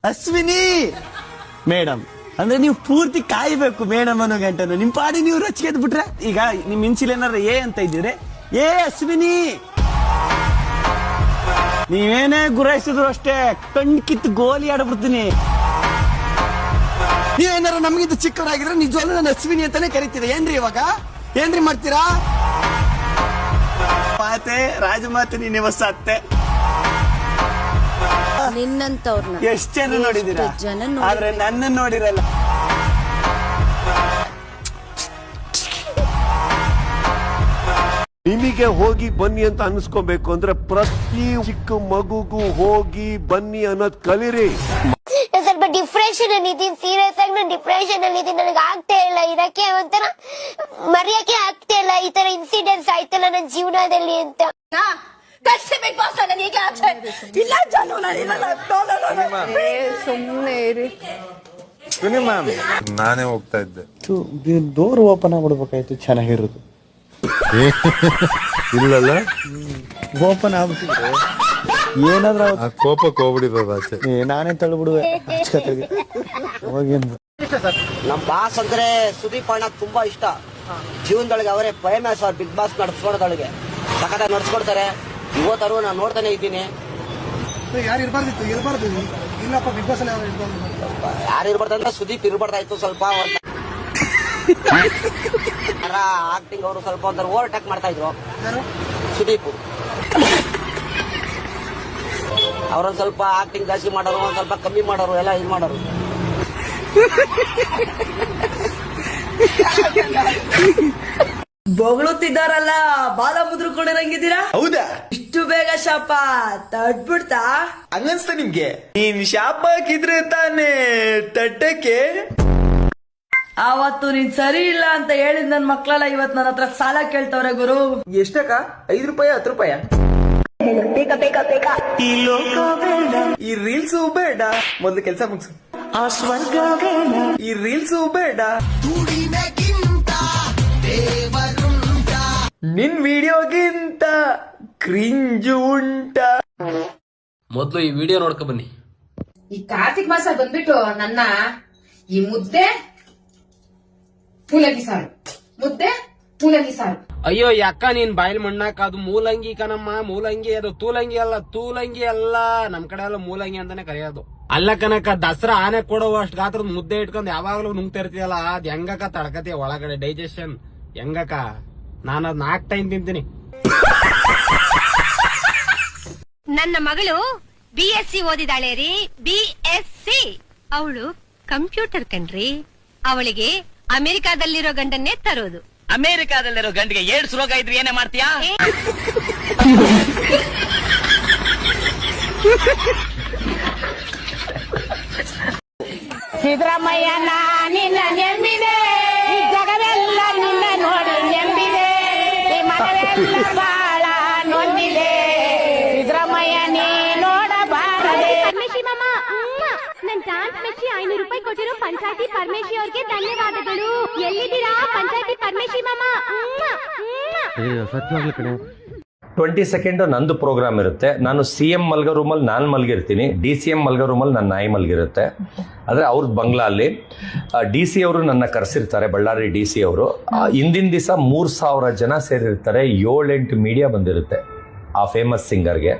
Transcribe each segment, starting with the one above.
Ashwini madam ಅಂದ್ರೆ ನೀವು ಪೂರ್ತಿ ಕಾಯ್ಬೇಕು ಮೇಡಮ್ ಅನ್ನೋ ಗಂಟನ್ನು ನಿಮ್ ಪಾಡಿ ನೀವು ರಚಿಗೆದ್ ಬಿಟ್ರೆ ಈಗ ನಿಮ್ ಇನ್ಸಿಲ್ ಏನಾರ ಏ ಅಂತ ಇದ್ದೀರಿ ಏ ಅಶ್ವಿನಿ ನೀವೇನೇ ಗುರಾಯಿಸಿದ್ರು ಅಷ್ಟೇ ಕಣ್ಕಿತ್ತು ಗೋಲಿ ಆಡ್ಬಿಡ್ತೀನಿ. ನೀವೇನಾರ ನಮಗಿದ್ದು ಚಿಕ್ಕವರಾಗಿದ್ರೆ ನಿಜವಾಗ್ಲೂ ನಾನು ಅಶ್ವಿನಿ ಅಂತಾನೆ ಕರಿತೀರಿ. ಏನ್ರಿ ಇವಾಗ ಏನ್ರಿ ಮಾಡ್ತೀರಾ? ಮಾತೆ ರಾಜಮಾತೆ ನೀನೆ ಹೊಸ ಅತ್ತೆ. ನಿನ್ನಂತವ್ರನ್ನ ಎಷ್ಟು ಜನ ನೋಡಿದೀರಾ, ಆದ್ರೆ ನನ್ನ ನೋಡಿರಲ್ಲ. ನಿಮಗೆ ಹೋಗಿ ಬನ್ನಿ ಅಂತ ಅನ್ಸ್ಕೋಬೇಕು ಅಂದ್ರೆ ಪ್ರತಿ ಚಿಕ್ಕ ಮಗುಗೂ ಹೋಗಿ ಬನ್ನಿ ಅನ್ನೋದ್ ಕಲೀರಿ. ಸ್ವಲ್ಪ ಡಿಪ್ರೆಷನ್ ಅಲ್ಲಿ ಇದೀನಿ, ಸೀರಿಯಸ್ ಆಗಿ ನಾನು ಡಿಪ್ರೆಷನ್ ಅಲ್ಲಿ ಇದೀನಿ. ನನಗೆ ಆಗ್ತಾ ಇಲ್ಲ ಇರಕ್ಕೆ, ಒಂಥರ ಮರೆಯಕ್ಕೆ ಆಗ್ತಾ ಇಲ್ಲ. ಈ ತರ ಇನ್ಸಿಡೆಂಟ್ಸ್ ಆಯ್ತಲ್ಲ ನನ್ನ ಜೀವನದಲ್ಲಿ ಅಂತ. ಸುಮ್ಮನೆ ಮ್ಯಾಮ್ ನಾನೇ ಹೋಗ್ತಾ ಇದ್ದೆ. ಡೋರ್ ಓಪನ್ ಆಗ್ಬಿಡ್ಬೇಕಾಯ್ತು, ಚೆನ್ನಾಗಿರೋದು. ಇಲ್ಲಲ್ಲ ಓಪನ್ ಆಗ್ಬಿಟ್ಟಿದ್ರೆ ಏನಾದ್ರೂ ಕೋಪಕ್ಕೆ ಹೋಗ್ಬಿಡಿರೋದು ಆಚೆ. ನಾನೇ ತಳ್ಳಿಬಿಡುವೆ ನಮ್ ಬಾಸ್ ಅಂದ್ರೆ ಸುದೀಪ್ ಅಣ್ಣ ತುಂಬಾ ಇಷ್ಟ. ಜೀವನದೊಳಗೆ ಅವರೇ ಫೇಮಸ್. ಅವ್ರು ಬಿಗ್ ಬಾಸ್ ನಡ್ಸ್ಕೊಡೋದೊಳಗೆ ಸಖತ್ತಾಗಿ ನಡ್ಸ್ಕೊಡ್ತಾರೆ. ಇವತ್ತಾರು ನಾನು ನೋಡ್ತಾನೆ ಇದ್ದೀನಿ. ಯಾರು ಇರ್ಬಾರ್ದಂದ್ರೆ ಸುದೀಪ್ ಇರ್ಬಾರ್ದಾಯ್ತು. ಸ್ವಲ್ಪ ಆಕ್ಟಿಂಗ್ ಅವರು ಸ್ವಲ್ಪ ಒಂಥರ ಓವರ್ ಅಟ್ಯಾಕ್ ಮಾಡ್ತಾ ಇದ್ರು. ಸುದೀಪ್ ಅವ್ರೊಂದ್ ಸ್ವಲ್ಪ ಆಕ್ಟಿಂಗ್ ಜಾಸ್ತಿ ಮಾಡೋರು, ಒಂದ್ ಸ್ವಲ್ಪ ಕಮ್ಮಿ ಮಾಡೋರು, ಎಲ್ಲ ಇದು ಮಾಡೋರು. ಬೊಗಳುತ್ತಿದ್ದಾರಲ್ಲ ಬಾಲ ಮುದ್ರಕೊಂಡಿರಂಗಿದ್ದೀರಾ? ಹೌದಾ? ಇಷ್ಟು ಬೇಗ ಶಾಪ ತಟ್ಬಿಡ್ತಾ ಹಂಗನ್ಸ್ತ ನಿಮ್ಗೆ? ನೀನ್ ಶಾಪ ಹಾಕಿದ್ರೆ ತಾನೇ ತಟ್ಟಕ್ಕೆ. ಆವತ್ತು ನೀನ್ ಸರಿ ಇಲ್ಲ ಅಂತ ಹೇಳಿದ್ ನನ್ ಮಕ್ಳೆಲ್ಲ ಇವತ್ ನನ್ನ ಹತ್ರ ಸಾಲ ಕೇಳ್ತವ್ರೆ ಗುರು. ಎಷ್ಟಕ್ಕ? 5 ರೂಪಾಯಿ 10 ರೂಪಾಯಿ? ಈ ರೀಲ್ಸು ಬೇಡ, ಮೊದ್ಲು ಕೆಲ್ಸ ಮುಗಿಸು. ಈ ರೀಲ್ಸು ಬೇಡ, ನಿನ್ ವಿಡಿಯೋಗಿಂತ ಕ್ರಿಂಜ್ ಉಂಟ. ಮೊದ್ಲು ಈ ವಿಡಿಯೋ ನೋಡ್ಕೊ ಬನ್ನಿ. ಈ ಕಾರ್ತಿಕ್ ಮಾಸ ಬಂದ್ಬಿಟ್ಟು ನನ್ನ ಈ ಮುದ್ದೆ ಮೂಲಂಗಿ ಸಾರು, ಮುದ್ದೆ ಮೂಲಂಗಿ ಸಾರು. ಅಯ್ಯೋ ಯಾಕ ನೀನ್ ಬಾಯಿಲ್ ಮಣ್ಣಾಕ, ಅದು ಮೂಲಂಗಿ ಕಣಮ್ಮ, ಮೂಲಂಗಿ. ಅದು ತೂಲಂಗಿ ಅಲ್ಲ, ತೂಲಂಗಿ ಅಲ್ಲ. ನಮ್ ಕಡೆ ಎಲ್ಲ ಮೂಲಂಗಿ ಅಂತಾನೆ ಕರೆಯೋದು. ಅಲ್ಲ ಕನಕ, ದಸರಾ ಆನೆ ಕೊಡೋ ಅಷ್ಟ್ ಗಾತ್ರದ ಮುದ್ದೆ ಇಟ್ಕೊಂಡ್ ಯಾವಾಗ್ಲೂ ನುಂಗ್ತಾ ಇರ್ತೀಯಲ್ಲ, ಅದ್ ಹೆಂಗಕ್ಕ ತಡ್ಕತಿಯ ಒಳಗಡೆ ಡೈಜೆಷನ್ ಹೆಂಗಕ್ಕ? ನಾನು ಅದ್ 4 ಟೈಮ್ ತಿಂತೀನಿ. ನನ್ನ ಮಗಳು BSc ಓದಿದಾಳೆ ರೀ, BSc. ಅವಳು ಕಂಪ್ಯೂಟರ್ ಕಣ್ರಿ. ಅವಳಿಗೆ ಅಮೆರಿಕಾದಲ್ಲಿರೋ ಗಂಡನ್ನೇ ತರೋದು. ಅಮೆರಿಕಾದಲ್ಲಿರೋ ಗಂಡಿಗೆ ಏಡ್ಸ್ ರೋಗ ಇದ್ರೆ ಏನೇ ಮಾಡ್ತೀಯಾ? ಸಿದ್ದರಾಮಯ್ಯ ನಿನ್ನ ನೆಂಬಿದೆ, ಈ ಜಗವೆಲ್ಲ ನಿನ್ನ ನೋಡಿ ನೆಂಬಿದೆ, ಈ ಮನವೆಲ್ಲ ಬಾಳ ನೊಂದಿದೆ. ಸಿದ್ದರಾಮಯ್ಯ ನೀ ನೋಡಬಾರದೆ. ಪರಮೇಶಿ ಮಾಮ, ನನ್ ಚಾನ್ಸ್ ಮೆಚ್ಚಿ 500 ರೂಪಾಯಿ ಕೊಟ್ಟಿರೋ ಪಂಚಾಯತಿ ಪರಮೇಶಿ ಅವ್ರಿಗೆ ಧನ್ಯವಾದಗಳು. ಎಲ್ಲಿದ್ದೀರಾ ಪಂಚಾಯತಿ ಪರಮೇಶಿ ಮಾಮ? 22 ನಂದು ಪ್ರೋಗ್ರಾಮ್ ಇರುತ್ತೆ. ನಾನು CM ಮಲ್ಗೋ ರೂಮಲ್ಲಿ ನಾನು ಮಲ್ಗಿರ್ತೀನಿ, DCM ಮಲ್ಗೋ ರೂಮಲ್ಲಿ ನನ್ನ ನಾಯಿ ಮಲ್ಗಿರುತ್ತೆ. ಆದರೆ ಅವ್ರದ್ದು ಬಂಗ್ಲಾ ಅಲ್ಲಿ. DC ಅವರು ನನ್ನ ಕರೆಸಿರ್ತಾರೆ, ಬಳ್ಳಾರಿ DC ಅವರು. ಹಿಂದಿನ ದಿವಸ 3000 ಜನ ಸೇರಿರ್ತಾರೆ. 7-8 ಮೀಡಿಯಾ ಬಂದಿರುತ್ತೆ ಆ ಫೇಮಸ್ ಸಿಂಗರ್ಗೆ.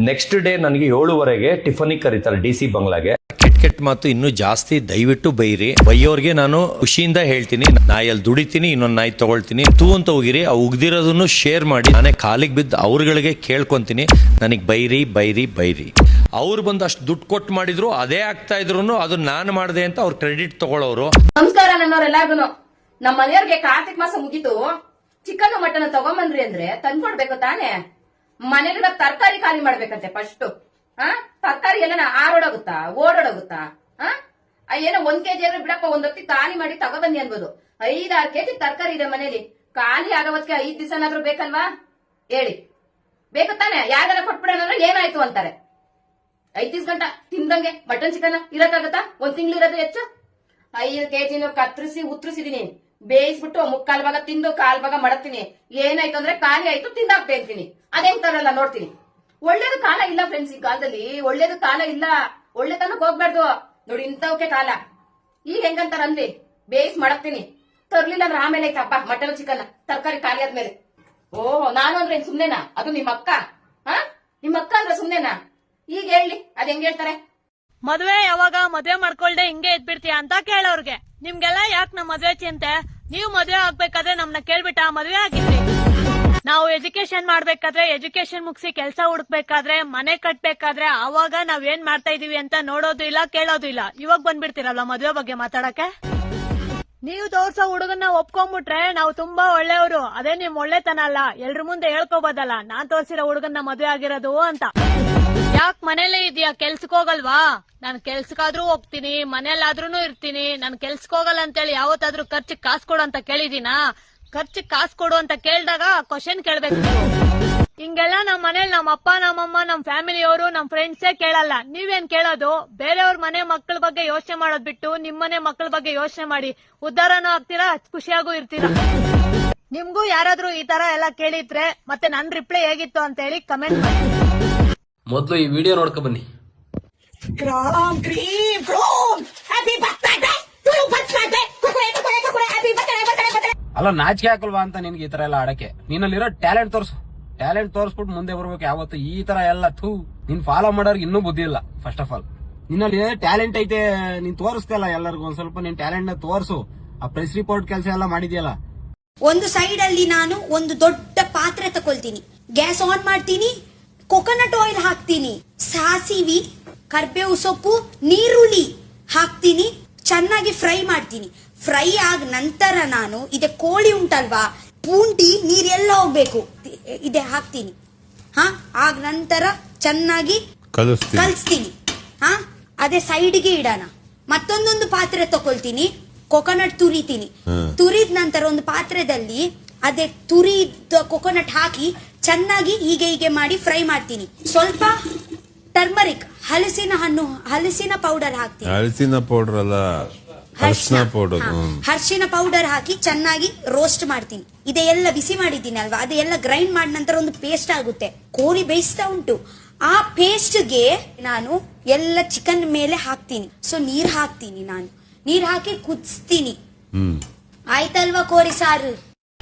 ನೆಕ್ಸ್ಟ್ ಡೇ ನನಗೆ 7:15ಗೆ ಟಿಫನಿಗೆ ಕರೀತಾರೆ DC ಬಂಗ್ಲಾಗೆ. ಕೆಟ್ಟ ಮಾತು ಇನ್ನೂ ಜಾಸ್ತಿ ದಯವಿಟ್ಟು ಬೈರಿ. ಬೈಯೋರ್ಗೆ ನಾನು ಖುಷಿಯಿಂದ ಹೇಳ್ತೀನಿ, ನಾಯಲ್ಲಿ ದುಡಿತೀನಿ, ಇನ್ನೊಂದು ನಾಯಿ ತಗೊಳ್ತೀನಿ, ತೂ ಅಂತ ಹೋಗಿರಿ. ಆ ಉಗ್ದಿರೋದನ್ನು ಶೇರ್ ಮಾಡಿ ನಾನೇ ಕಾಲಿಗೆ ಬಿದ್ದು ಅವ್ರಗಳಿಗೆ ಕೇಳ್ಕೊಂತೀನಿ, ನನಗೆ ಬೈರಿ ಬೈರಿ ಬೈರಿ. ಅವ್ರು ಬಂದು ಅಷ್ಟು ದುಡ್ಡು ಕೊಟ್ಟು ಮಾಡಿದ್ರು ಅದೇ ಆಗ್ತಾ ಇದ್ರು, ಅದು ನಾನು ಮಾಡಿದೆ ಅಂತ ಅವ್ರು ಕ್ರೆಡಿಟ್ ತಗೊಳ್ಳೋರು. ನಮಸ್ಕಾರ ನನ್ನವರೆಲ್ಲಾರ್ಗು. ನಮ್ಮ ಮನೆಯವ್ರಿಗೆ ಕಾರ್ತಿಕ್ ಮಾಸ ಮುಗಿತು, ಚಿಕನ್ ಮಟನ್ ತಗೊಂಬಂದ್ರಿ ಅಂದ್ರೆ ತಂದ್ಕೊಡ್ಬೇಕು ತಾನೇ. ಮನೇಲಿ ತರಕಾರಿ ಖಾಲಿ ಮಾಡ್ಬೇಕಂತೆ ಫಸ್ಟ್. ತರಕಾರಿ ಎಲ್ಲ ಆರೋಡೋಗುತ್ತಾ ಓಡೋಡೋಗುತ್ತಾ? ಏನೋ 1 kg ಆದ್ರೆ ಬಿಡಪ್ಪ, ಒಂದೊತ್ತಿ ಖಾಲಿ ಮಾಡಿ ತಗೊಬನ್ನಿ ಅನ್ಬೋದು. 5-6 kg ತರಕಾರಿ ಇದೆ ಮನೇಲಿ. ಖಾಲಿ ಆಗೋದಕ್ಕೆ 5 ದಿವಸನಾದ್ರೂ ಬೇಕಲ್ವಾ? ಹೇಳಿ, ಬೇಕು ತಾನೆ? ಯಾರೆಲ್ಲ ಕೊಟ್ಬಿಡೋಣ ಏನಾಯ್ತು ಅಂತಾರೆ. 5 ದಿವಸ ಗಂಟ ತಿಂದಂಗೆ ಮಟನ್ ಚಿಕನ್ ಇರಕ್ಕಾಗತ್ತಾ? 1 ತಿಂಗಳು ಇರೋದು ಹೆಚ್ಚು. 5 kg ಕತ್ತರಿಸಿ ಉತ್ತರಿಸಿದೀನಿ, ಬೇಯಿಸ್ಬಿಟ್ಟು 3/4 ಭಾಗ ತಿಂದು 1/4 ಭಾಗ ಮಡಗ್ತೀನಿ. ಏನಾಯ್ತು ಅಂದ್ರೆ ಖಾಲಿ ಆಯ್ತು, ತಿಂದಾಕ್ತೇಂತೀನಿ. ಅದೇನ್ ತರಲ್ಲ ನೋಡ್ತೀನಿ. ಒಳ್ಳೇದು ಕಾಲ ಇಲ್ಲ ಫ್ರೆಂಡ್ಸ್, ಈ ಕಾಲದಲ್ಲಿ ಒಳ್ಳೇದು ಕಾಲ ಇಲ್ಲ. ಒಳ್ಳೆತನಕ್ ಹೋಗ್ಬಾರ್ದು ನೋಡಿ, ಇಂಥವಕ್ಕೆ ಕಾಲ. ಈಗ ಹೆಂಗಂತಾರ ಅನ್ಲಿ, ಬೇಯಿಸ್ ಮಾಡಕ್ತೀನಿ, ತರ್ಲಿಲ್ಲ ಅಂದ್ರೆ ಆಮೇಲೆ ಐತಪ್ಪ ಮಟನ್ ಚಿಕನ್ ತರಕಾರಿ ಖಾಲಿ ಆದ್ಮೇಲೆ. ಓಹ್, ನಾನು ಅಂದ್ರೆ ಸುಮ್ನೆನಾ? ಅದು ನಿಮ್ಮ ಅಕ್ಕ, ನಿಮ್ಮ ಅಕ್ಕ ಅಂದ್ರೆ ಸುಮ್ನೆನಾ? ಈಗ ಹೇಳಿ, ಅದ್ ಹೆಂಗ್ ಹೇಳ್ತಾರೆ? ಮದ್ವೆ ಯಾವಾಗ ಮದ್ವೆ ಮಾಡ್ಕೊಳ್ದೆ ಹಿಂಗೆ ಇದ್ಬಿಡ್ತೀಯ ಅಂತ ಕೇಳೋರ್ಗೆ, ನಿಮ್ಗೆಲ್ಲ ಯಾಕೆ ನಮ್ ಮದ್ವೆ ಚಿಂತೆ? ನೀವು ಮದ್ವೆ ಆಗ್ಬೇಕಾದ್ರೆ ನಮ್ನ ಕೇಳ್ಬಿಟ್ಟ ಮದ್ವೆ ಆಗಿದ್ರಿ. ನಾವು ಎಜುಕೇಶನ್ ಮಾಡ್ಬೇಕಾದ್ರೆ, ಎಜುಕೇಶನ್ ಮುಗಿಸಿ ಕೆಲ್ಸ ಹುಡುಕ್ಬೇಕಾದ್ರೆ, ಮನೆ ಕಟ್ಬೇಕಾದ್ರೆ ಅವಾಗ ನಾವ್ ಏನ್ ಮಾಡ್ತಾ ಇದೀವಿ ಅಂತ ನೋಡೋದು ಇಲ್ಲ, ಕೇಳೋದು ಇಲ್ಲ. ಇವಾಗ ಬಂದ್ಬಿಡ್ತೀರಲ್ಲ ಮದ್ವೆ ಬಗ್ಗೆ ಮಾತಾಡಕ್ಕೆ. ನೀವು ತೋರ್ಸೋ ಹುಡುಗನ್ನ ಒಪ್ಕೊಂಡ್ಬಿಟ್ರೆ ನಾವು ತುಂಬಾ ಒಳ್ಳೆಯವರು, ಅದೇ ನಿಮ್ ಒಳ್ಳೆತನ ಅಲ್ಲ. ಎಲ್ರ ಮುಂದೆ ಹೇಳ್ಕೋಬೋದಲ್ಲ ನಾನ್ ತೋರ್ಸಿರೋ ಹುಡುಗನ್ನ ಮದ್ವೆ ಆಗಿರೋದು ಅಂತ. ಯಾಕ್ ಮನೇಲೇ ಇದೀಯಾ, ಕೆಲ್ಸಕ್ ಹೋಗಲ್ವಾ? ನಾನ್ ಕೆಲ್ಸಕ್ಕಾದ್ರೂ ಹೋಗ್ತೀನಿ, ಮನೇಲಾದ್ರೂ ಇರ್ತೀನಿ. ನಾನ್ ಕೆಲ್ಸಕ್ ಹೋಗಲ್ಲ ಅಂತೇಳಿ ಯಾವತ್ತಾದ್ರೂ ಖರ್ಚಿಗೆ ಕಾಸು ಕೊಡು ಅಂತ ಕೇಳಿದೀನಾ? ಖರ್ಚಿಗೆ ಕಾಸು ಕೊಡು ಅಂತ ಕೇಳ್ದಾಗ ಕ್ವಶನ್ ಕೇಳ್ಬೇಕು. ಹಿಂಗೆಲ್ಲ ನಮ್ ಮನೇಲಿ ನಮ್ಮ ಅಪ್ಪ, ನಮ್ಮಮ್ಮ, ನಮ್ ಫ್ಯಾಮಿಲಿಯವರು, ನಮ್ ಫ್ರೆಂಡ್ಸೇ ಕೇಳಲ್ಲ. ನೀವೇನ್ ಕೇಳೋದು? ಬೇರೆಯವ್ರ ಮನೆ ಮಕ್ಕಳ ಬಗ್ಗೆ ಯೋಚನೆ ಮಾಡೋದ್ ಬಿಟ್ಟು ನಿಮ್ಮನೆ ಮಕ್ಕಳ ಬಗ್ಗೆ ಯೋಚನೆ ಮಾಡಿ. ಉದ್ದಾರನೂ ಆಗ್ತೀರಾ, ಖುಷಿಯಾಗೂ ಇರ್ತೀರಾ. ನಿಮ್ಗೂ ಯಾರಾದ್ರೂ ಈ ತರ ಎಲ್ಲ ಕೇಳಿದ್ರೆ ಮತ್ತೆ ನನ್ ರಿಪ್ಲೈ ಹೇಗಿತ್ತು ಅಂತ ಹೇಳಿ ಕಮೆಂಟ್ ಮಾಡಿ. ಮೊದ್ಲು ಈ ವಿಡಿಯೋ ನೋಡ್ಕೊ ಬನ್ನಿ. ಅಲ್ಲ, ನಾಚಿಕೆ ಹಾಕಲ್ವಾ ಅಂತ ನಿನ್ಗೆ ಈ ತರ ಎಲ್ಲ ಆಡಕ್ಕೆ? ನೀನಲ್ಲಿರೋ ಟ್ಯಾಲೆಂಟ್ ತೋರ್ಸ್ಬಿಟ್ಟು ಮುಂದೆ ಬರ್ಬೇಕು. ಯಾವತ್ತು ಈ ತರ ಎಲ್ಲ ನೀನ್ ಫಾಲೋ ಮಾಡೋರ್ಗೆ ಇನ್ನೂ ಬುದ್ಧಿ ಇಲ್ಲ. ಫಸ್ಟ್ ಆಫ್ ಆಲ್ ನಿನ್ನಲ್ಲಿ ಟ್ಯಾಲೆಂಟ್ ಐತೆ, ನೀನ್ ತೋರಿಸ್ತಲ್ಲ ಎಲ್ಲರಿಗೂ. ಒಂದ್ ಸ್ವಲ್ಪ ನಿನ್ ಟ್ಯಾಲೆಂಟ್ ನ ತೋರ್ಸು. ಆ ಪ್ರೆಸ್ ರಿಪೋರ್ಟ್ ಕೆಲಸ ಎಲ್ಲ ಮಾಡಿದ್ಯಲ್ಲ. ಒಂದು ಸೈಡ್ ಅಲ್ಲಿ ನಾನು ಒಂದು ದೊಡ್ಡ ಪಾತ್ರೆ ತಕೊಳ್ತೀನಿ, ಗ್ಯಾಸ್ ಆನ್ ಮಾಡ್ತೀನಿ, ಕೊಕೊನಟ್ ಆಯಿಲ್ ಹಾಕ್ತೀನಿ, ಸಾಸಿವಿ, ಕರ್ಬೇವು ಸೊಪ್ಪು, ನೀರುಳ್ಳಿ ಹಾಕ್ತೀನಿ, ಚೆನ್ನಾಗಿ ಫ್ರೈ ಮಾಡ್ತೀನಿ. ಫ್ರೈ ಆದ ನಂತರ ನಾನು ಇದೆ ಕೋಳಿ ಉಂಟಲ್ವಾ, ಪೂಂಟಿ ನೀರೆಲ್ಲ ಹೋಗ್ಬೇಕು, ಇದೆ ಹಾಕ್ತೀನಿ. ಆಗ ನಂತರ ಚೆನ್ನಾಗಿ ಕಲಿಸ್ತೀನಿ. ಅದೇ ಸೈಡ್ಗೆ ಇಡೋಣ. ಮತ್ತೊಂದೊಂದು ಪಾತ್ರೆ ತಕೊಳ್ತೀನಿ, ಕೊಕೊನಟ್ ತುರಿತೀನಿ. ತುರಿದ ನಂತರ ಒಂದು ಪಾತ್ರೆದಲ್ಲಿ ಅದೇ ತುರಿದ ಕೊಕೊನಟ್ ಹಾಕಿ ಚೆನ್ನಾಗಿ ಹೀಗೆ ಮಾಡಿ ಫ್ರೈ ಮಾಡ್ತೀನಿ. ಸ್ವಲ್ಪ ಟರ್ಮರಿಕ್, ಹಲಸಿನ ಪೌಡರ್ ಹಾಕ್ತೀನಿ. ಹಲಸಿನ ಪೌಡರ್ ಅಲ್ಲ, ಅರಿಶಿನ ಪೌಡರ್ ಹಾಕಿ ಚೆನ್ನಾಗಿ ರೋಸ್ಟ್ ಮಾಡ್ತೀನಿ. ಇದೆಲ್ಲ ಬಿಸಿ ಮಾಡಿದ್ದೀನಿ ಅಲ್ವಾ, ಅದೆಲ್ಲ ಗ್ರೈಂಡ್ ಮಾಡಿದ ನಂತರ ಒಂದು ಪೇಸ್ಟ್ ಆಗುತ್ತೆ. ಕೋಳಿ ಬೇಯಿಸ್ತಾ ಉಂಟು, ಆ ಪೇಸ್ಟ್ಗೆ ನಾನು ಎಲ್ಲ ಚಿಕನ್ ಮೇಲೆ ಹಾಕ್ತೀನಿ. ಸೊ ನೀರ್ ಹಾಕ್ತೀನಿ, ನಾನು ನೀರ್ ಹಾಕಿ ಕುದಿಸ್ತೀನಿ. ಆಯ್ತಲ್ವಾ ಕೋರಿ ಸಾರು?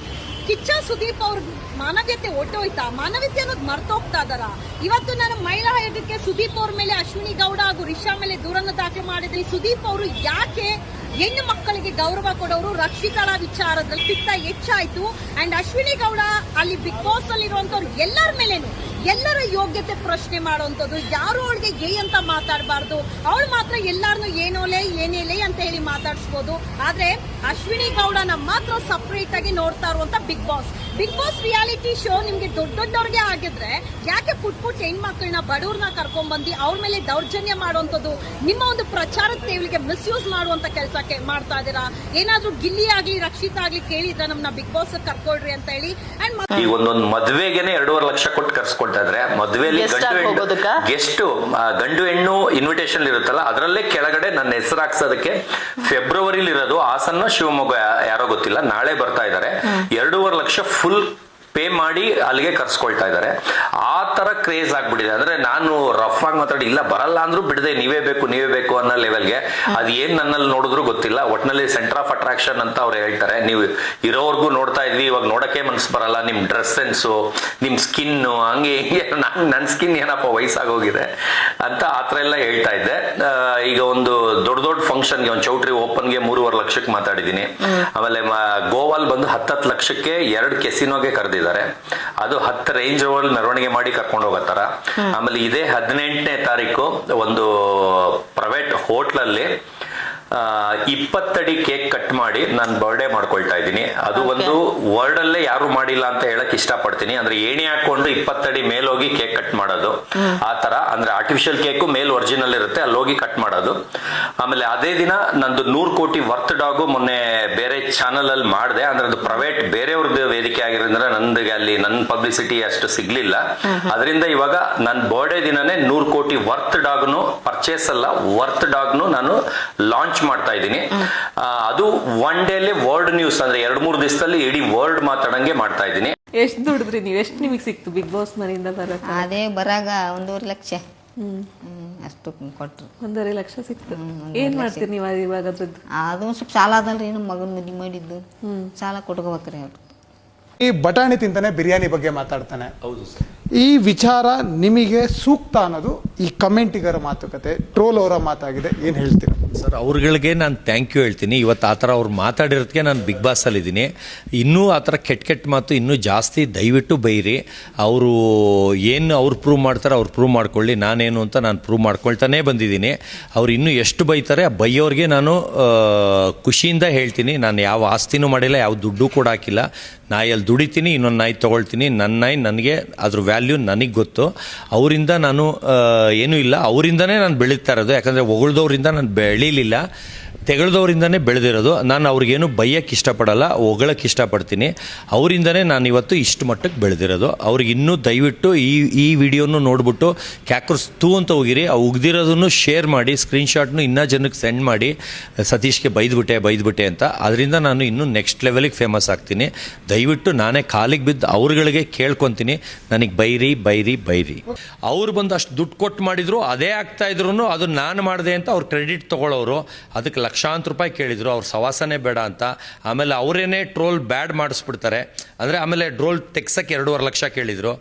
ಕಿಚ್ಚ ಸುದೀಪ್ ಅವ್ರ ಮಾನವೀಯತೆ ಹೊಟ್ಟೋಯ್ತಾ? ಮಾನವೀಯತೆ ಅನ್ನೋದು ಮರ್ತೋಗ್ತಾ ಇದಾರ? ಇವತ್ತು ನಾನು ಮಹಿಳಾ ಆಯೋಗಕ್ಕೆ ಸುದೀಪ್ ಅವ್ರ ಮೇಲೆ, ಅಶ್ವಿನಿ ಗೌಡ ಹಾಗೂ ರಿಷಾ ಮೇಲೆ ದೂರನ್ನು ದಾಖಲೆ ಮಾಡಿದ್ರಿ. ಸುದೀಪ್ ಅವರು ಯಾಕೆ ಹೆಣ್ಣು ಮಕ್ಕಳಿಗೆ ಗೌರವ ಕೊಡೋರು? ರಕ್ಷಿತರ ವಿಚಾರದಲ್ಲಿ ಪಿತ್ತ ಹೆಚ್ಚಾಯ್ತು. ಅಂಡ್ ಅಶ್ವಿನಿ ಗೌಡ ಅಲ್ಲಿ ಬಿಗ್ ಬಾಸ್ ಅಲ್ಲಿ ಇರುವಂತವ್ರು ಎಲ್ಲರ ಮೇಲೇನು ಎಲ್ಲರ ಯೋಗ್ಯತೆ ಪ್ರಶ್ನೆ ಮಾಡುವಂತದ್ದು. ಯಾರು ಅವಳಿಗೆ ಗೇ ಅಂತ ಮಾತಾಡಬಾರ್ದು, ಅವಳು ಮಾತ್ರ ಎಲ್ಲಾರನು ಏನೇಲೆ ಅಂತ ಹೇಳಿ ಮಾತಾಡಿಸಬಹುದು. ಆದ್ರೆ ಅಶ್ವಿನಿ ಗೌಡನ ಮಾತ್ರ ಸಪರೇಟ್ ಆಗಿ ನೋಡ್ತಾ ಇರುವಂತ ಬಿಗ್ ಬಾಸ್ ರಿಯಾಲಿಟಿ ಶೋ ನಿಮ್ಗೆ ದೊಡ್ಡವ್ರಿಗೆ ಆಗಿದ್ರೆ ಯಾಕೆ ಪುಟ್ ಹೆಣ್ಮಕ್ಳನ್ನ, ಬಡವ್ರನ್ನ ಕರ್ಕೊಂಡ್ ಬಂದು ಅವ್ರ ಮೇಲೆ ದೌರ್ಜನ್ಯ ಮಾಡುವಂತದ್ದು, ನಿಮ್ಮ ಒಂದು ಪ್ರಚಾರದ ತೇವಲಿಗೆ ಮಿಸ್ಯೂಸ್ ಮಾಡುವಂತ ಕೆಲಸಕ್ಕೆ ಮಾಡ್ತಾ ಇದೀರಾ? ಏನಾದ್ರೂ ಗಿಲ್ಲಿ ಆಗ್ಲಿ ರಕ್ಷಿತ ಆಗ್ಲಿ ಕೇಳಿದ್ರ ನಮ್ನ ಬಿಗ್ ಬಾಸ್ ಕರ್ಕೊಳ್ರಿ ಅಂತ ಹೇಳಿ. ಅಂಡ್ ಈ ಒಂದೊಂದು ಮದ್ವೆಗೆನೆ 2.5 ಲಕ್ಷ ಕೊಟ್ಟು ಕರ್ಸ್ಕೊಳ್ತಾ ಇದ್ರೆ, ಮದ್ವೆಲಿ ಗೆಸ್ಟ್ ಗಂಡು ಹೆಣ್ಣು ಇನ್ವಿಟೇಷನ್ ಇರುತ್ತಲ್ಲ, ಅದರಲ್ಲೇ ಕೆಳಗಡೆ ನನ್ನ ಹೆಸರು ಹಾಕ್ಸೋದಕ್ಕೆ ಫೆಬ್ರವರಿಲಿ ಇರೋದು ಹಾಸನ ಶಿವಮೊಗ್ಗ ಯಾರೋ ಗೊತ್ತಿಲ್ಲ, ನಾಳೆ ಬರ್ತಾ ಇದಾರೆ. 2.5 ಲಕ್ಷ ಫುಲ್ ಪೇ ಮಾಡಿ ಅಲ್ಲಿಗೆ ಕರ್ಸ್ಕೊಳ್ತಾ ಇದಾರೆ. ಆ ತರ ಕ್ರೇಜ್ ಆಗ್ಬಿಟ್ಟಿದೆ. ಅಂದ್ರೆ ನಾನು ರಫ್ ಆಗಿ ಮಾತಾಡಿ, ಇಲ್ಲ ಬರಲ್ಲ ಅಂದ್ರೂ ಬಿಡದೆ ನೀವೇ ಬೇಕು ಅನ್ನೋ ಲೆವೆಲ್ಗೆ. ಅದ್ ಏನ್ ನನ್ನಲ್ಲಿ ನೋಡಿದ್ರು ಗೊತ್ತಿಲ್ಲ. ಒಟ್ನಲ್ಲಿ ಸೆಂಟರ್ ಆಫ್ ಅಟ್ರಾಕ್ಷನ್ ಅಂತ ಅವ್ರು ಹೇಳ್ತಾರೆ. ನೀವು ಇರೋವರೆಗೂ ನೋಡ್ತಾ ಇದ್ವಿ, ಇವಾಗ ನೋಡಕ್ಕೆ ಮನ್ಸು ಬರಲ್ಲ. ನಿಮ್ ಡ್ರೆಸ್ ಸೆನ್ಸು, ನಿಮ್ ಸ್ಕಿನ್ ಹಂಗೆ ನನ್ ಸ್ಕಿನ್ ಏನಪ್ಪ ವಯಸ್ಸಾಗೋಗಿದೆ ಅಂತ ಆತರ ಎಲ್ಲ ಹೇಳ್ತಾ ಇದ್ದೆ. ಈಗ ಒಂದು ದೊಡ್ಡ ಫಂಕ್ಷನ್ಗೆ, ಒಂದು ಚೌಟ್ರಿ ಓಪನ್ಗೆ 3.5 ಲಕ್ಷಕ್ಕೆ ಮಾತಾಡಿದೀನಿ. ಆಮೇಲೆ ಗೋವಾಲ್ ಬಂದು 10 ಲಕ್ಷಕ್ಕೆ 2 ಕೆಸಿನೋಗೆ ಕರೆದಿದ್ದಾರೆ. ಅದು 10 ರೇಂಜ್ ರೋವರ್ ಮೆರವಣಿಗೆ ಮಾಡಿ ಕರ್ಕೊಂಡು ಹೋಗತ್ತಾರ. ಆಮೇಲೆ ಇದೇ 18ನೇ ತಾರೀಕು ಒಂದು ಪ್ರೈವೇಟ್ ಹೋಟ್ಲಲ್ಲಿ 20 ಅಡಿ ಕೇಕ್ ಕಟ್ ಮಾಡಿ ನಾನು ಬರ್ಡೇ ಮಾಡ್ಕೊಳ್ತಾ ಇದ್ದೀನಿ. ಅದು ಒಂದು ವರ್ಲ್ಡ್ ಅಲ್ಲೇ ಯಾರು ಮಾಡಿಲ್ಲ ಅಂತ ಹೇಳಕ್ ಇಷ್ಟಪಡ್ತೀನಿ. ಅಂದ್ರೆ ಏಣಿ ಹಾಕೊಂಡು 20 ಅಡಿ ಮೇಲೋಗಿ ಕೇಕ್ ಕಟ್ ಮಾಡೋದು, ಆ ತರ. ಅಂದ್ರೆ ಆರ್ಟಿಫಿಷಿಯಲ್ ಕೇಕು ಮೇಲ್ ಒರಿಜಿನಲ್ ಇರುತ್ತೆ, ಅಲ್ಲಿ ಹೋಗಿ ಕಟ್ ಮಾಡೋದು. ಆಮೇಲೆ ಅದೇ ದಿನ ನಂದು 100 ಕೋಟಿ ವರ್ತ್ ಡಾಗು ಮೊನ್ನೆ ಬೇರೆ ಚಾನಲ್ ಅಲ್ಲಿ ಮಾಡಿದೆ. ಅಂದ್ರೆ ಅದು ಪ್ರೈವೇಟ್ ಬೇರೆಯವ್ರದ್ದು ವೇದಿಕೆ ಆಗಿರೋದ್ರಿಂದ ನಂದಿಗೆ ಅಲ್ಲಿ ನನ್ನ ಪಬ್ಲಿಸಿಟಿ ಅಷ್ಟು ಸಿಗ್ಲಿಲ್ಲ. ಅದರಿಂದ ಇವಾಗ ನನ್ನ ಬರ್ಡೇ ದಿನನೇ 100 ಕೋಟಿ ವರ್ತ್ ಡಾಗ್ನು, ಪರ್ಚೇಸ್ ಅಲ್ಲ ವರ್ತ್ ಡಾಗ್ನು ನಾನು ಲಾಂಚ್ ಮಾಡ್ತಾ ಇದ್ದೀನಿ. ಅದು ಒನ್ ಡೇಲಿ ವರ್ಲ್ಡ್ ನ್ಯೂಸ್, ಅಂದ್ರೆ 2-3 ದಿವಸದಲ್ಲಿ ಇಡೀ ವರ್ಲ್ಡ್ ಮಾತಾಡಂಗೆ ಮಾಡ್ತಾ ಇದ್ದೀನಿ. ಎಷ್ಟು ದುಡಿದ್ರಿ ನೀವು? ಎಷ್ಟು ನಿಮಗೆ ಸಿಕ್ತು ಬಿಗ್ ಬಾಸ್ ಮನೆಯಿಂದ ಬರಕ್ಕೆ? ಅದೇ ಬರಾಗ 1.5 ಲಕ್ಷ. ಅಷ್ಟು ಕೊಟ್ರು. 1.5 ಲಕ್ಷ ಸಿಕ್ತು. ಏನ್ ಮಾಡ್ತೀರಿ ನೀವು ಇವಾಗ ಅದ್ರದ್ದು? ಅದು ಸ್ವಲ್ಪ ಸಾಲ ಅದಲ್ರಿ, ನಮ್ಮ ಮಗನ ಮದುವೆ ಮಾಡಿದ್ದು ಸಾಲ ಕೊಟ್ಕೋಬೇಕ್ರಿ ಅವ್ರು. ಈ ಬಟಾಣಿ ತಿಂತಾನೆ ಬಿರಿಯಾನಿ ಬಗ್ಗೆ ಮಾತಾಡ್ತಾನೆ. ಹೌದು ಸರ್. ಈ ವಿಚಾರ ನಿಮಗೆ ಸೂಕ್ತ ಅನ್ನೋದು ಈ ಕಮೆಂಟಿಗರ ಮಾತುಕತೆ, ಟ್ರೋಲ್ ಅವರ ಮಾತಾಗಿದೆ, ಏನು ಹೇಳ್ತೀರಾ ಸರ್? ಅವ್ರುಗಳಿಗೆ ನಾನು ಥ್ಯಾಂಕ್ ಯು ಹೇಳ್ತೀನಿ. ಇವತ್ತು ಆ ಥರ ಅವ್ರು ಮಾತಾಡಿರೋದಕ್ಕೆ ನಾನು ಬಿಗ್ ಬಾಸಲ್ಲಿದ್ದೀನಿ. ಇನ್ನೂ ಆ ಥರ ಕೆಟ್ಟ ಮಾತು ಇನ್ನೂ ಜಾಸ್ತಿ ದಯವಿಟ್ಟು ಬೈರಿ. ಅವರು ಏನು ಅವ್ರು ಪ್ರೂವ್ ಮಾಡ್ತಾರೆ ಅವ್ರು ಪ್ರೂವ್ ಮಾಡ್ಕೊಳ್ಳಿ, ನಾನೇನು ಅಂತ ನಾನು ಪ್ರೂವ್ ಮಾಡ್ಕೊಳ್ತಾನೇ ಬಂದಿದ್ದೀನಿ. ಅವ್ರು ಇನ್ನೂ ಎಷ್ಟು ಬೈತಾರೆ, ಆ ಬೈಯೋರಿಗೆ ನಾನು ಖುಷಿಯಿಂದ ಹೇಳ್ತೀನಿ, ನಾನು ಯಾವ ಆಸ್ತಿನೂ ಮಾಡಿಲ್ಲ, ಯಾವ ದುಡ್ಡು ಕೂಡ ಹಾಕಿಲ್ಲ. ನಾಯಲ್ಲಿ ದುಡಿತೀನಿ, ಇನ್ನೊಂದು ನಾಯಿ ತೊಗೊಳ್ತೀನಿ. ನನ್ನ ನಾಯಿ ನನಗೆ ಅದ್ರ ವ್ಯಾಲ್ಯೂ ನನಗೆ ಗೊತ್ತು. ಅವರಿಂದ ನಾನು ಏನೂ ಇಲ್ಲ, ಅವರಿಂದನೇ ನಾನು ಬೆಳೀತಾ ಇರೋದು. ಯಾಕಂದರೆ ಹೊಗಳ್ದವ್ರಿಂದ ನಾನು ಬೆಳೀಲಿಲ್ಲ, ತೆಗೆಳ್ದವರಿಂದನೇ ಬೆಳೆದಿರೋದು. ನಾನು ಅವ್ರಿಗೇನು ಬೈಯಕ್ಕೆ ಇಷ್ಟಪಡಲ್ಲ, ಹೊಗಳಕ್ಕೆ ಇಷ್ಟಪಡ್ತೀನಿ. ಅವರಿಂದನೇ ನಾನು ಇವತ್ತು ಇಷ್ಟು ಮಟ್ಟಕ್ಕೆ ಬೆಳೆದಿರೋದು. ಅವ್ರಿಗೆ ಇನ್ನೂ ದಯವಿಟ್ಟು ಈ ವಿಡಿಯೋನು ನೋಡ್ಬಿಟ್ಟು ಕ್ಯಾಕ್ರಸ್ ತೂ ಅಂತ ಹೋಗಿರಿ, ಆ ಉಗ್ದಿರೋದನ್ನು ಶೇರ್ ಮಾಡಿ, ಸ್ಕ್ರೀನ್ಶಾಟ್ನು ಇನ್ನೂ ಜನಕ್ಕೆ ಸೆಂಡ್ ಮಾಡಿ, ಸತೀಶ್ಗೆ ಬೈದ್ಬಿಟ್ಟೆ ಅಂತ. ಅದರಿಂದ ನಾನು ಇನ್ನೂ ನೆಕ್ಸ್ಟ್ ಲೆವೆಲಿಗೆ ಫೇಮಸ್ ಆಗ್ತೀನಿ. ದಯವಿಟ್ಟು ನಾನೇ ಕಾಲಿಗೆ ಬಿದ್ದು ಅವ್ರುಗಳಿಗೆ ಕೇಳ್ಕೊತೀನಿ, ನನಗೆ ಬೈರಿ. ಅವ್ರು ಬಂದು ಅಷ್ಟು ದುಡ್ಡು ಕೊಟ್ಟು ಮಾಡಿದ್ರು, ಅದೇ ಆಗ್ತಾ ಇದ್ರು ಅದು ನಾನು ಮಾಡಿದೆ ಅಂತ ಅವ್ರು ಕ್ರೆಡಿಟ್ ತೊಗೊಳ್ಳೋರು. ಅದಕ್ಕೆ ಲಕ್ಷಾಂತರ ರೂಪಾಯಿ ಕೇಳಿದ್ರು, ಅವ್ರ ಸವಾಸನೆ ಬೇಡ ಅಂತ. ಆಮೇಲೆ ಅವರೇನೆ ಟ್ರೋಲ್ ಬ್ಯಾಡ್ ಮಾಡಿಸ್ಬಿಡ್ತಾರೆ. ಅಂದರೆ ಆಮೇಲೆ ಟ್ರೋಲ್ ತೆಗ್ಸಕ್ಕೆ 2.5 ಲಕ್ಷ ಕೇಳಿದರು.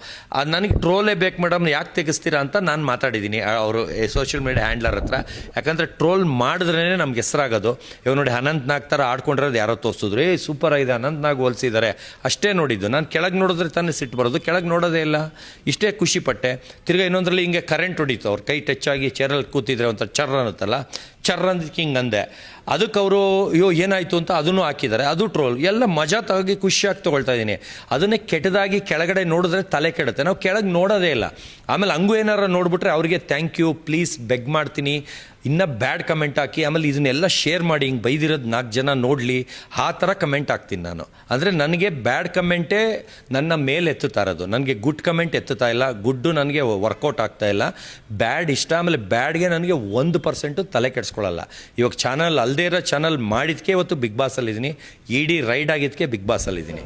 ನನಗೆ ಟ್ರೋಲೇ ಬೇಕು ಮೇಡಮ್, ಯಾಕೆ ತೆಗಿಸ್ತೀರಾ ಅಂತ ನಾನು ಮಾತಾಡಿದ್ದೀನಿ ಅವರು ಸೋಷಿಯಲ್ ಮೀಡಿಯಾ ಹ್ಯಾಂಡ್ಲರ್ ಹತ್ರ. ಯಾಕಂದರೆ ಟ್ರೋಲ್ ಮಾಡಿದ್ರೇ ನಮ್ಗೆ ಹೆಸರಾಗೋದು. ಇವಾಗ ನೋಡಿ, ಅನಂತ್ ನಾಗ್ ಥರ ಆಡ್ಕೊಂಡಿರೋದು ಯಾರೋ ತೋರಿಸಿದ್ರು, ಸೂಪರ್ ಆಗಿದೆ ಅನಂತ್ ನಾಗ್ ಹೋಲಿಸಿದ್ದಾರೆ, ಅಷ್ಟೇ ನೋಡಿದ್ದು. ನಾನು ಕೆಳಗೆ ನೋಡಿದ್ರೆ ತಾನೇ ಸಿಟ್ಟು ಬರೋದು, ಕೆಳಗೆ ನೋಡೋದೇ ಇಲ್ಲ. ಇಷ್ಟೇ ಖುಷಿ ಪಟ್ಟೆ. ತಿರ್ಗಾ ಇನ್ನೊಂದರಲ್ಲಿ ಹಿಂಗೆ ಕರೆಂಟ್ ಹೊಡಿತು, ಅವ್ರ ಕೈ ಟಚ್ ಆಗಿ ಚೇರಲ್ಲಿ ಕೂತಿದ್ರೆ ಒಂಥರ ಚರ್ರ ಅನ್ನುತ್ತಲ್ಲ, ಚರ್ರ ಅಂದಕ್ಕೆ ಹಿಂಗೆ ಅಂದೆ. ಅದಕ್ಕೆ ಅವರು ಏನಾಯಿತು ಅಂತ ಅದನ್ನು ಹಾಕಿದ್ದಾರೆ, ಅದು ಟ್ರೋಲ್. ಎಲ್ಲ ಮಜಾ ತಗೋಗಿ ಖುಷಿಯಾಗಿ ತೊಗೊಳ್ತಾ ಇದ್ದೀನಿ. ಅದನ್ನೇ ಕೆಟ್ಟದಾಗಿ ಕೆಳಗಡೆ ನೋಡಿದ್ರೆ ತಲೆ ಕೆಡುತ್ತೆ, ನಾವು ಕೆಳಗೆ ನೋಡೋದೇ ಇಲ್ಲ. ಆಮೇಲೆ ಹಂಗೂ ಏನಾರು ನೋಡ್ಬಿಟ್ರೆ ಅವ್ರಿಗೆ ಥ್ಯಾಂಕ್ ಯು, ಪ್ಲೀಸ್ ಬೆಗ್ ಮಾಡ್ತೀನಿ, ಇನ್ನೂ ಬ್ಯಾಡ್ ಕಮೆಂಟ್ ಹಾಕಿ, ಆಮೇಲೆ ಇದನ್ನೆಲ್ಲ ಶೇರ್ ಮಾಡಿ, ಹಿಂಗೆ ಬೈದಿರೋದು 4 ಜನ ನೋಡಲಿ, ಆ ಥರ ಕಮೆಂಟ್ ಹಾಕ್ತೀನಿ ನಾನು. ಅಂದರೆ ನನಗೆ ಬ್ಯಾಡ್ ಕಮೆಂಟೇ ನನ್ನ ಮೇಲೆ ಎತ್ತುತ್ತಾ ಇರೋದು, ನನಗೆ ಗುಡ್ ಕಮೆಂಟ್ ಎತ್ತುತ್ತಾ ಇಲ್ಲ. ಗುಡ್ಡು ನನಗೆ ವರ್ಕೌಟ್ ಆಗ್ತಾ ಇಲ್ಲ, ಬ್ಯಾಡ್ ಇಷ್ಟ. ಆಮೇಲೆ ಬ್ಯಾಡ್ಗೆ ನನಗೆ 1% ತಲೆ ಕೆಡಿಸ್ಕೊಳ್ಳಲ್ಲ. ಇವಾಗ ಚಾನಲ್ ಅಲ್ಲದೇ ಇರೋ ಚಾನಲ್ ಮಾಡಿದ್ಕೆ ಇವತ್ತು ಬಿಗ್ ಬಾಸಲ್ಲಿದ್ದೀನಿ, ಇಡೀ ರೈಡ್ ಆಗಿದ್ದಕ್ಕೆ ಬಿಗ್ ಬಾಸಲ್ಲಿದ್ದೀನಿ.